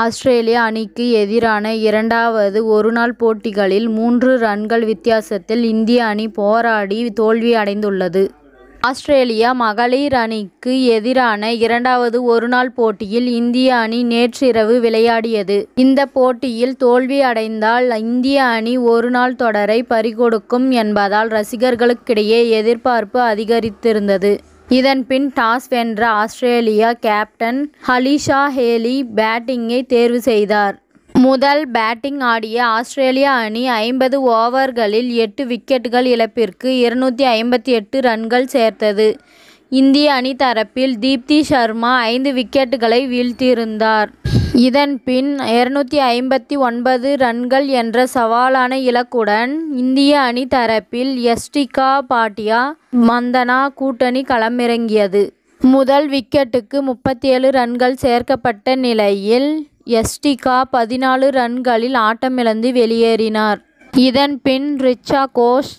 Australia அணிக்கு எதிரான இரண்டாவது ஒருநாள் போட்டிகளில் 3 ரன்கள் வித்தியாசத்தில் இந்திய அணி போராடி தோல்வி அடைந்துள்ளது. ஆஸ்திரேலியா மகளிர் அணிக்கு எதிரான இரண்டாவது ஒருநாள் போட்டியில் இந்திய அணி நேற்றிரவு விளையாடியது. இந்த போட்டியில் தோல்வி அடைந்தால் இந்திய அணி ஒருநாள் தொடரை பறிகொடுக்கும் என்பதால் ரசிகர்களுக்கிடையே எதிர்பார்ப்பு அதிகரித்திருந்தது. இதன்பின் டாஸ் வென்ற ஆஸ்திரேலியா கேப்டன் அலிஷா ஹேலி பேட்டிங்கை தேர்வு செய்தார். முதல் பேட்டிங் ஆடிய ஆஸ்திரேலிய அணி 50 ஓவர்களில் 8 விக்கெட்டுகள் இழப்பிற்கு 258 ரன்கள் சேர்த்தது. இந்திய அணி தரப்பில் தீப்தி சர்மா 5 விக்கெட்டுகளை வீழ்த்தியிருந்தார். இதன்பின் 259 ரன்கள் என்ற சவாலான இலக்குடன் இந்திய அணி தரப்பில் யஷ்டிகா பாட்டியா மந்தனா கூட்டணி களமிறங்கியது. முதல் விக்கெட்டுக்கு 37 ரன்கள் சேர்க்கப்பட்ட நிலையில் யஷ்டிகா 14 ரன்களில் ஆட்டமிழந்து வெளியேறினார். இதன்பின் ரிச்சா கோஷ்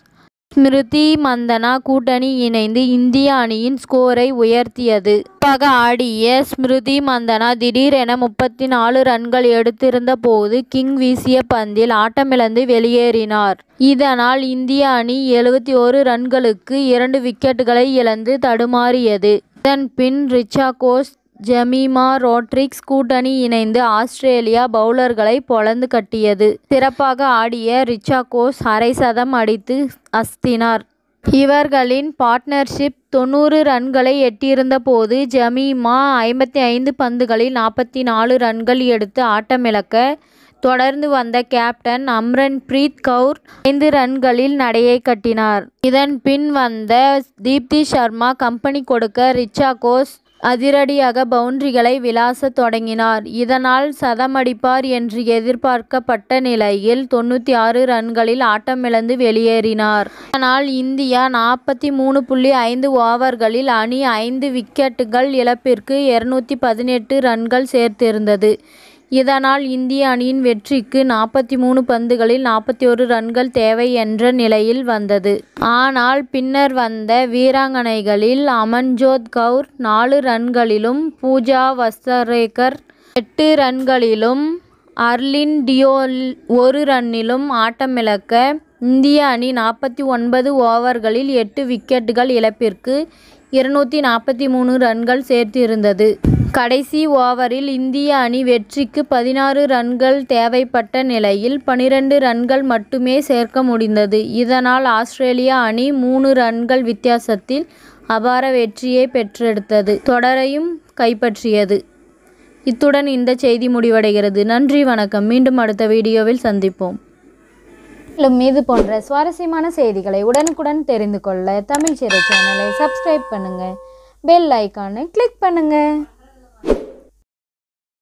ஸ்மிருதி மந்தனா கூட்டணி இணைந்து இந்திய அணியின் ஸ்கோரை உயர்த்தியது. சிறப்பாக ஆடிய ஸ்மிருதி மந்தனா திடீரென 34 ரன்கள் எடுத்திருந்த போது கிங் வீசிய பந்தில் ஆட்டமிழந்து வெளியேறினார். இதனால் இந்திய அணி 71 ரன்களுக்கு 2 விக்கெட்டுகளை இழந்து தடுமாறியது. இதன்பின் ரிச்சா கோஷ் ஜெமிமா ரோட்ரிக்ஸ் கூட்டணி இணைந்து ஆஸ்திரேலியா பவுலர்களை பொளந்து கட்டியது. சிறப்பாக ஆடிய ரிச்சா கோஷ் அரை சதம் அடித்து அசத்தினார். இவர்களின் பார்ட்னர்ஷிப் 90 ரன்களை எட்டியிருந்த போது ஜெமிமா 55 பந்துகளில் 44 ரன்கள் எடுத்து ஆட்டமிழக்க, தொடர்ந்து வந்த கேப்டன் அம்ரன்பிரீத் கவுர் 5 ரன்களில் நடையை கட்டினார். இதன்பின் வந்த தீப்தி சர்மா கம்பெனி கொடுக்க ரிச்சா கோஷ் அதிரடியாக பவுண்டரிகளை விளாச தொடங்கினார். இதனால் சதமடிப்பார் என்று எதிர்பார்க்கப்பட்ட நிலையில் 96 ரன்களில் ஆட்டமிழந்து வெளியேறினார். இதனால் இந்தியா 43.5 ஓவர்களில் அணி 5 விக்கெட்டுகள் இழப்பிற்கு 218 ரன்கள் சேர்த்திருந்தது. இதனால் இந்திய அணியின் வெற்றிக்கு 43 பந்துகளில் 41 ரன்கள் தேவை என்ற நிலையில் வந்தது. ஆனால் பின்னர் வந்த வீராங்கனைகளில் அமன்ஜோத் கவுர் 4 ரன்களிலும், பூஜா வஸ்தரேகர் 8 ரன்களிலும், அர்லின் டியோல் 1 ரன்னிலும் ஆட்டமிழக்க இந்திய அணி 49 ஓவர்களில் 8 விக்கெட்டுகள் இழப்பிற்கு 243 ரன்கள் சேர்த்திருந்தது. கடைசி ஓவரில் இந்திய அணி வெற்றிக்கு 16 ரன்கள் தேவைப்பட்ட நிலையில் 12 ரன்கள் மட்டுமே சேர்க்க முடிந்தது. இதனால் ஆஸ்திரேலியா அணி 3 ரன்கள் வித்தியாசத்தில் அபார வெற்றியை பெற்றெடுத்தது. தொடரையும் கைப்பற்றியது. இத்துடன் இந்த செய்தி முடிவடைகிறது. நன்றி, வணக்கம். மீண்டும் அடுத்த வீடியோவில் சந்திப்போம். மேலும் இது போன்ற சுவாரஸ்யமான செய்திகளை உடனுக்குடன் தெரிந்து கொள்ள தமிழ் சிறை சேனலை சப்ஸ்கிரைப் பண்ணுங்க. பெல் ஐகானை கிளிக் பண்ணுங்க.